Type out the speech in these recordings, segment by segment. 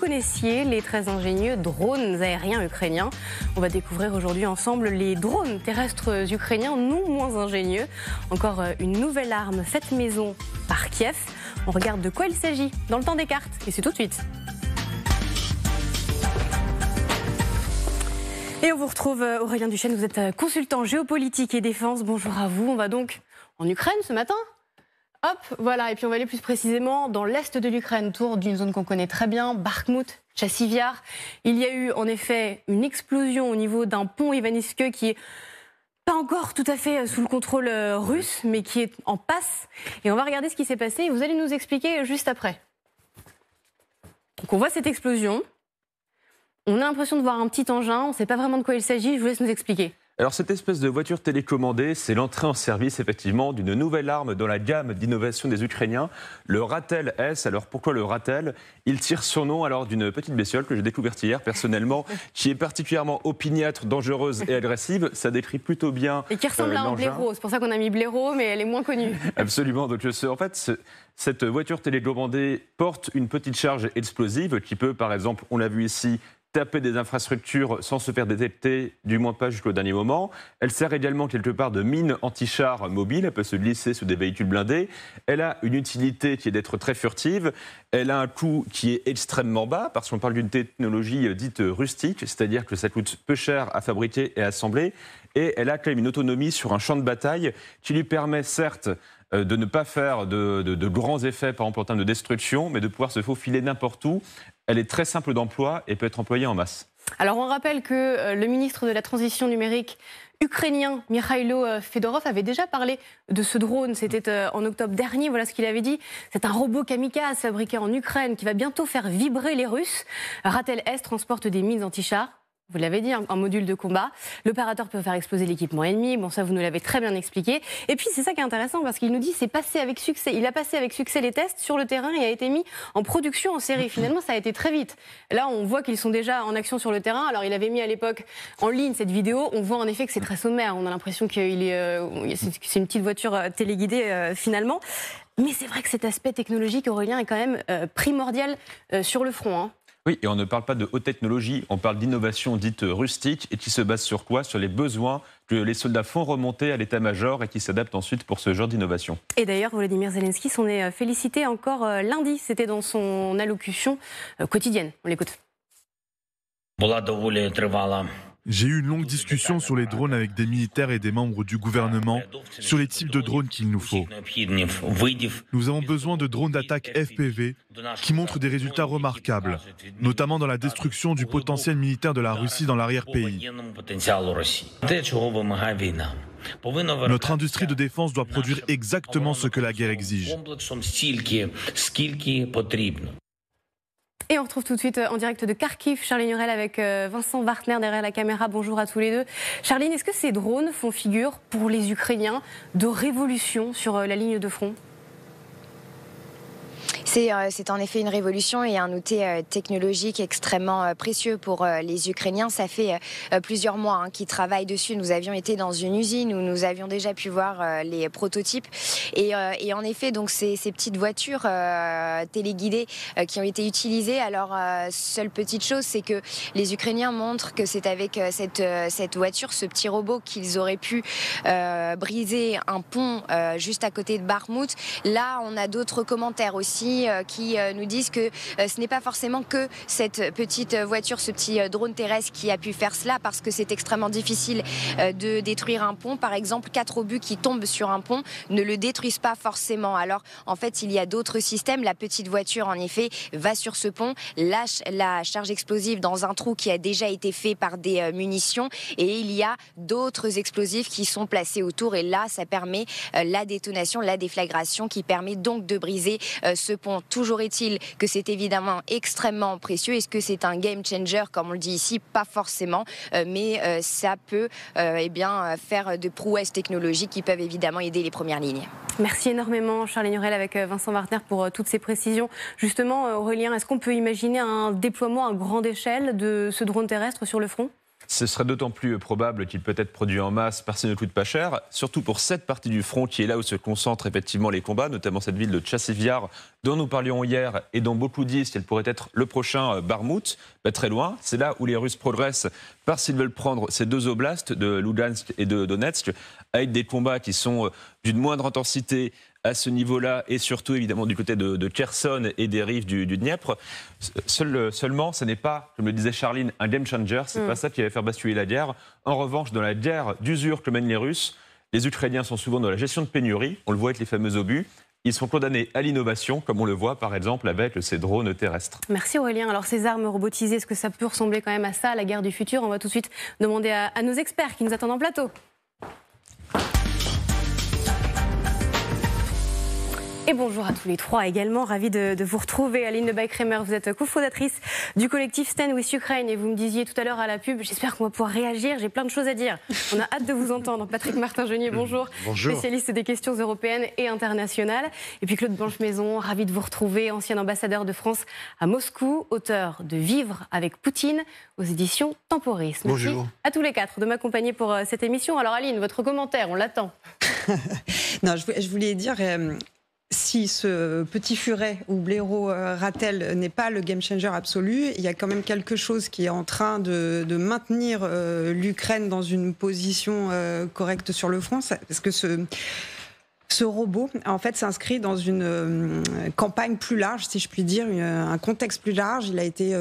connaissiez les très ingénieux drones aériens ukrainiens? On va découvrir aujourd'hui ensemble les drones terrestres ukrainiens non moins ingénieux. Encore une nouvelle arme faite maison par Kiev. On regarde de quoi il s'agit dans le temps des cartes et c'est tout de suite. Et on vous retrouve Aurélien Duchesne, vous êtes consultant géopolitique et défense. Bonjour à vous, on va donc en Ukraine ce matin. Hop, voilà, et puis on va aller plus précisément dans l'est de l'Ukraine, autour d'une zone qu'on connaît très bien, Bakhmout, Chassivyar. Il y a eu en effet une explosion au niveau d'un pont Ivaniske qui est pas encore tout à fait sous le contrôle russe, mais qui est en passe. Et on va regarder ce qui s'est passé et vous allez nous expliquer juste après. Donc on voit cette explosion. On a l'impression de voir un petit engin, on ne sait pas vraiment de quoi il s'agit, je vous laisse nous expliquer. Alors cette espèce de voiture télécommandée, c'est l'entrée en service effectivement d'une nouvelle arme dans la gamme d'innovation des Ukrainiens, le Ratel S. Alors pourquoi le Ratel? Il tire son nom alors d'une petite bestiole que j'ai découverte hier personnellement, qui est particulièrement opiniâtre, dangereuse et agressive. Ça décrit plutôt bien et qui ressemble à un blaireau, c'est pour ça qu'on a mis blaireau, mais elle est moins connue. Absolument, donc en fait cette voiture télécommandée porte une petite charge explosive qui peut par exemple, on l'a vu ici, taper des infrastructures sans se faire détecter, du moins pas jusqu'au dernier moment. Elle sert également quelque part de mine anti-char mobile, elle peut se glisser sous des véhicules blindés. Elle a une utilité qui est d'être très furtive. Elle a un coût qui est extrêmement bas, parce qu'on parle d'une technologie dite rustique, c'est-à-dire que ça coûte peu cher à fabriquer et à assembler. Et elle a quand même une autonomie sur un champ de bataille qui lui permet certes de ne pas faire de grands effets, par exemple en termes de destruction, mais de pouvoir se faufiler n'importe où. Elle est très simple d'emploi et peut être employée en masse. Alors on rappelle que le ministre de la Transition numérique ukrainien, Mikhailo Fedorov, avait déjà parlé de ce drone. C'était en octobre dernier, voilà ce qu'il avait dit. C'est un robot kamikaze fabriqué en Ukraine qui va bientôt faire vibrer les Russes. Ratel S transporte des mines anti-chars. Vous l'avez dit, un module de combat. L'opérateur peut faire exploser l'équipement ennemi. Bon, ça, vous nous l'avez très bien expliqué. Et puis, c'est ça qui est intéressant parce qu'il nous dit c'est passé avec succès. Il a passé avec succès les tests sur le terrain et a été mis en production en série. Finalement, ça a été très vite. Là, on voit qu'ils sont déjà en action sur le terrain. Alors, il avait mis à l'époque en ligne cette vidéo. On voit en effet que c'est très sommaire. On a l'impression que c'est une petite voiture téléguidée finalement. Mais c'est vrai que cet aspect technologique, Aurélien, est quand même primordial sur le front, hein. Oui, et on ne parle pas de haute technologie, on parle d'innovation dite rustique et qui se base sur quoi? Sur les besoins que les soldats font remonter à l'état-major et qui s'adaptent ensuite pour ce genre d'innovation. Et d'ailleurs, Volodymyr Zelensky s'en est félicité encore lundi, c'était dans son allocution quotidienne. On l'écoute. J'ai eu une longue discussion sur les drones avec des militaires et des membres du gouvernement sur les types de drones qu'il nous faut. Nous avons besoin de drones d'attaque FPV qui montrent des résultats remarquables, notamment dans la destruction du potentiel militaire de la Russie dans l'arrière-pays. Notre industrie de défense doit produire exactement ce que la guerre exige. Et on retrouve tout de suite en direct de Kharkiv, Charline Hurel avec Vincent Wartner derrière la caméra. Bonjour à tous les deux. Charline, est-ce que ces drones font figure pour les Ukrainiens de révolution sur la ligne de front ? C'est en effet une révolution et un outil technologique extrêmement précieux pour les Ukrainiens. Ça fait plusieurs mois qu'ils travaillent dessus. Nous avions été dans une usine où nous avions déjà pu voir les prototypes. Et en effet, donc ces petites voitures téléguidées qui ont été utilisées. Alors, seule petite chose, c'est que les Ukrainiens montrent que c'est avec cette voiture, ce petit robot, qu'ils auraient pu briser un pont juste à côté de Bakhmout. Là, on a d'autres commentaires aussi qui nous disent que ce n'est pas forcément que cette petite voiture, ce petit drone terrestre qui a pu faire cela, parce que c'est extrêmement difficile de détruire un pont. Par exemple, 4 obus qui tombent sur un pont ne le détruisent pas forcément. Alors, en fait, il y a d'autres systèmes. La petite voiture, en effet, va sur ce pont, lâche la charge explosive dans un trou qui a déjà été fait par des munitions, et il y a d'autres explosifs qui sont placés autour, et là, ça permet la détonation, la déflagration, qui permet donc de briser ce pont. Toujours est-il que c'est évidemment extrêmement précieux. Est-ce que c'est un game changer, comme on le dit ici? Pas forcément, mais ça peut faire de prouesses technologiques qui peuvent évidemment aider les premières lignes. Merci énormément, Charline Hurel avec Vincent Wartner pour toutes ces précisions. Justement, Aurélien, est-ce qu'on peut imaginer un déploiement à grande échelle de ce drone terrestre sur le front ? Ce serait d'autant plus probable qu'il peut être produit en masse parce qu'il ne coûte pas cher, surtout pour cette partie du front qui est là où se concentrent effectivement les combats, notamment cette ville de Tchassiviar dont nous parlions hier et dont beaucoup disent qu'elle pourrait être le prochain Barmout, pas très loin. C'est là où les Russes progressent parce qu'ils veulent prendre ces deux oblasts de Lugansk et de Donetsk avec des combats qui sont d'une moindre intensité à ce niveau-là et surtout évidemment du côté de Kherson et des rives du Dniepr. Seulement, ce n'est pas, comme le disait Charline, un game changer, c'est pas ça qui va faire basculer la guerre. En revanche, dans la guerre d'usure que mènent les Russes, les Ukrainiens sont souvent dans la gestion de pénurie, on le voit avec les fameux obus. Ils sont condamnés à l'innovation, comme on le voit par exemple avec ces drones terrestres. Merci Aurélien. Alors ces armes robotisées, est-ce que ça peut ressembler quand même à ça, à la guerre du futur? On va tout de suite demander à nos experts qui nous attendent en plateau. Et bonjour à tous les trois également, ravi de vous retrouver. Aline de Baïk-Reimer, vous êtes cofondatrice du collectif Stand with Ukraine et vous me disiez tout à l'heure à la pub, j'espère qu'on va pouvoir réagir, j'ai plein de choses à dire. On a hâte de vous entendre. Patrick Martin-Genier, bonjour. Bonjour. Spécialiste des questions européennes et internationales. Et puis Claude Blanche-Maison, ravi de vous retrouver, ancien ambassadeur de France à Moscou, auteur de Vivre avec Poutine aux éditions Temporis. Merci bonjour à tous les quatre de m'accompagner pour cette émission. Alors Aline, votre commentaire, on l'attend. Non, je voulais dire... Si ce petit furet ou blaireau Ratel n'est pas le game changer absolu, il y a quand même quelque chose qui est en train de maintenir l'Ukraine dans une position correcte sur le front, parce que ce robot, en fait, s'inscrit dans une campagne plus large, si je puis dire, un contexte plus large. Il a été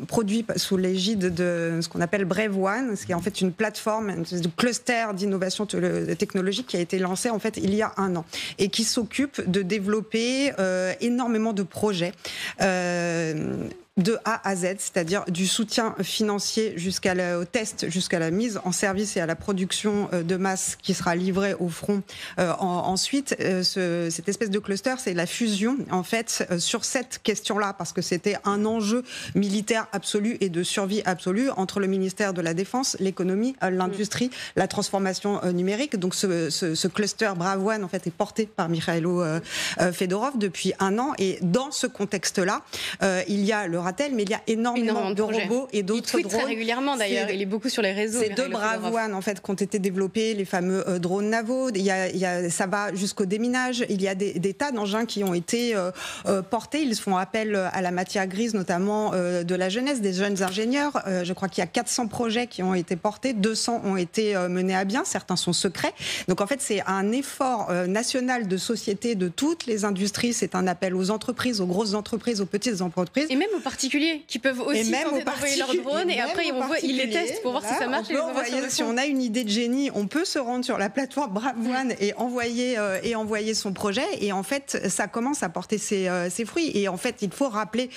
produit sous l'égide de ce qu'on appelle Brave One, ce qui est en fait une plateforme, un cluster d'innovation technologique qui a été lancé en fait il y a un an et qui s'occupe de développer énormément de projets. De A à Z, c'est-à-dire du soutien financier au test, jusqu'à la mise en service et à la production de masse qui sera livrée au front. Ensuite, cette espèce de cluster, c'est la fusion, en fait, sur cette question-là, parce que c'était un enjeu militaire absolu et de survie absolue entre le ministère de la Défense, l'économie, l'industrie, la transformation numérique. Donc ce cluster Brave One, en fait, est porté par Mikhailo Fedorov depuis un an. Et dans ce contexte-là, il y a le Ratel, mais il y a énormément de robots et d'autres drones. Il tweet très régulièrement d'ailleurs, il est beaucoup sur les réseaux. Ces deux Brave One en fait qui ont été développés, les fameux drones navaux. Ça va jusqu'au déminage. Il y a des tas d'engins qui ont été portés. Ils font appel à la matière grise, notamment de la jeunesse, des jeunes ingénieurs. Je crois qu'il y a 400 projets qui ont été portés, 200 ont été menés à bien, certains sont secrets. Donc en fait, c'est un effort national de société de toutes les industries. C'est un appel aux entreprises, aux grosses entreprises, aux petites entreprises. Et même aux particuliers qui peuvent aussi tenter d'envoyer leurs drones et après ils les testent pour voir si ça marche. Si on a une idée de génie, on peut se rendre sur la plateforme Brave One et envoyer son projet. Et en fait, ça commence à porter ses fruits. Et en fait, il faut rappeler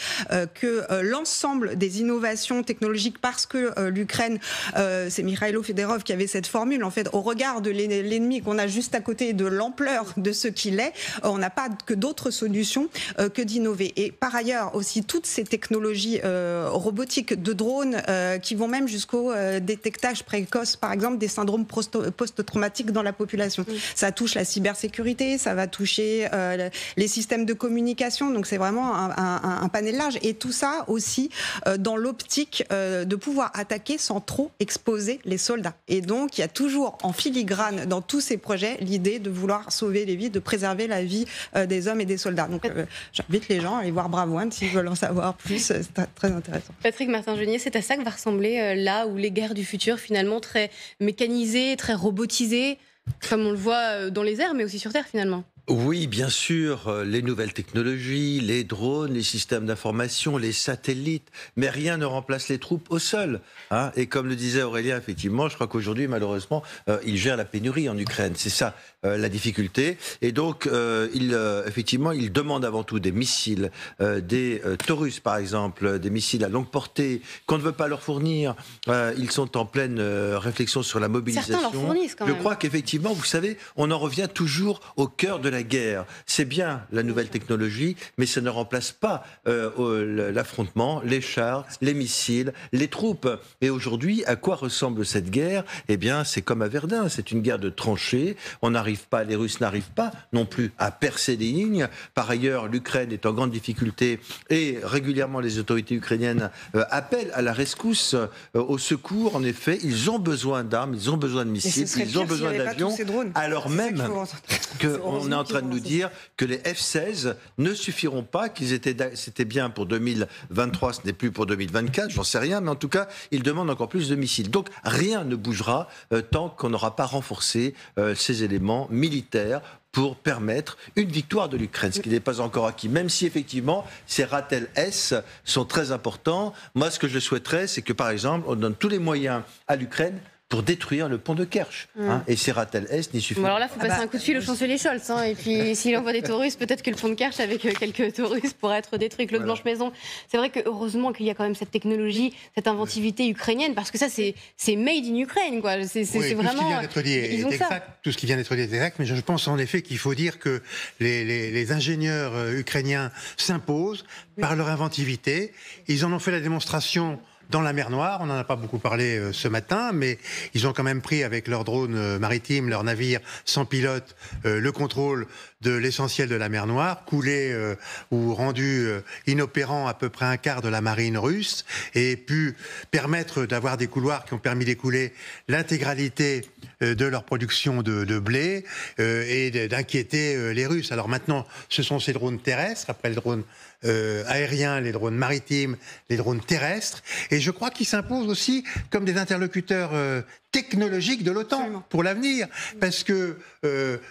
que l'ensemble des innovations technologiques, parce que l'Ukraine, c'est Mikhailo Fedorov qui avait cette formule, en fait, au regard de l'ennemi qu'on a juste à côté, de l'ampleur de ce qu'il est, on n'a pas que d'autres solutions que d'innover. Et par ailleurs, aussi, toutes ces technologies robotiques de drones qui vont même jusqu'au détectage précoce, par exemple, des syndromes post-traumatiques dans la population. Ça touche la cybersécurité, ça va toucher les systèmes de communication, donc c'est vraiment un panel large. Et tout ça aussi dans l'optique de pouvoir attaquer sans trop exposer les soldats. Et donc, il y a toujours en filigrane dans tous ces projets l'idée de vouloir sauver les vies, de préserver la vie des hommes et des soldats. Donc, j'invite les gens à aller voir Brave One s'ils veulent en savoir plus. C'est très intéressant. Patrick Martin-Genier, c'est à ça que va ressembler là où les guerres du futur, finalement, très mécanisées, très robotisées, comme on le voit dans les airs, mais aussi sur Terre, finalement. Oui, bien sûr, les nouvelles technologies, les drones, les systèmes d'information, les satellites, mais rien ne remplace les troupes au sol. Hein. Et comme le disait Aurélien, effectivement, je crois qu'aujourd'hui, malheureusement, ils gèrent la pénurie en Ukraine. C'est ça la difficulté. Et donc, effectivement, ils demandent avant tout des missiles, des Taurus, par exemple, des missiles à longue portée, qu'on ne veut pas leur fournir. Ils sont en pleine réflexion sur la mobilisation. Certains leur fournissent quand même. Je crois qu'effectivement, vous savez, on en revient toujours au cœur de la la guerre. C'est bien la nouvelle technologie, mais ça ne remplace pas l'affrontement, les chars, les missiles, les troupes. Et aujourd'hui, à quoi ressemble cette guerre? Eh bien, c'est comme à Verdun, c'est une guerre de tranchées. Les Russes n'arrivent pas non plus à percer des lignes. Par ailleurs, l'Ukraine est en grande difficulté et régulièrement les autorités ukrainiennes appellent à la rescousse, au secours. En effet, ils ont besoin d'armes, ils ont besoin de missiles, ils ont besoin d'avions, alors même qu'on est en train de nous dire que les F-16 ne suffiront pas, c'était bien pour 2023, ce n'est plus pour 2024, j'en sais rien, mais en tout cas, ils demandent encore plus de missiles. Donc, rien ne bougera tant qu'on n'aura pas renforcé ces éléments militaires pour permettre une victoire de l'Ukraine, ce qui n'est pas encore acquis, même si effectivement ces Ratel S sont très importants. Moi, ce que je souhaiterais, c'est que par exemple, on donne tous les moyens à l'Ukraine pour détruire le pont de Kerch. Et ces Ratel S n'y suffisent pas. Alors là, il faut passer un coup de fil au chancelier Scholz. Et puis, s'il envoie des touristes, peut-être que le pont de Kerch, avec quelques touristes, pourrait être détruit. Claude Blanche-Maison, c'est vrai que heureusement qu'il y a quand même cette technologie, cette inventivité ukrainienne, parce que ça, c'est made in Ukraine. Quoi. C'est vraiment... Tout ce qui vient d'être dit est exact. Tout ce qui vient d'être dit est exact, mais je pense en effet qu'il faut dire que les ingénieurs ukrainiens s'imposent par leur inventivité. Ils en ont fait la démonstration dans la mer Noire. On n'en a pas beaucoup parlé ce matin, mais ils ont quand même pris avec leurs drones maritimes, leurs navires sans pilote, le contrôle de l'essentiel de la mer Noire, coulé ou rendu inopérant à peu près un quart de la marine russe, et pu permettre d'avoir des couloirs qui ont permis d'écouler l'intégralité de leur production de blé et d'inquiéter les Russes. Alors maintenant, ce sont ces drones terrestres, après les drones aériens, les drones maritimes, les drones terrestres, et je crois qu'ils s'imposent aussi comme des interlocuteurs technologiques de l'OTAN pour l'avenir, parce que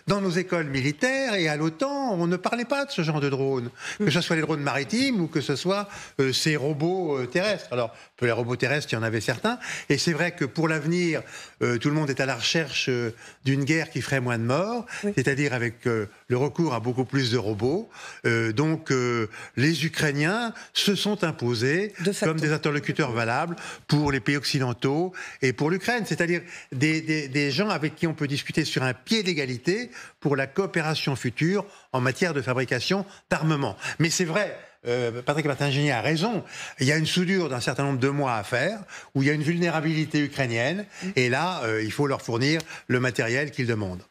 dans nos écoles militaires et à l'OTAN, on ne parlait pas de ce genre de drones, que ce soit les drones maritimes ou que ce soit ces robots terrestres. Alors, pour les robots terrestres, il y en avait certains, et c'est vrai que pour l'avenir, tout le monde est à la recherche d'une guerre qui ferait moins de morts, c'est-à-dire avec le recours à beaucoup plus de robots. Donc, les Ukrainiens se sont imposés comme des interlocuteurs valables pour les pays occidentaux et pour l'Ukraine, c'est-à-dire des gens avec qui on peut discuter sur un pied d'égalité pour la coopération future en matière de fabrication d'armement. Mais c'est vrai, Patrick Martin-Genier a raison, il y a une soudure d'un certain nombre de mois à faire, où il y a une vulnérabilité ukrainienne, et là, il faut leur fournir le matériel qu'ils demandent.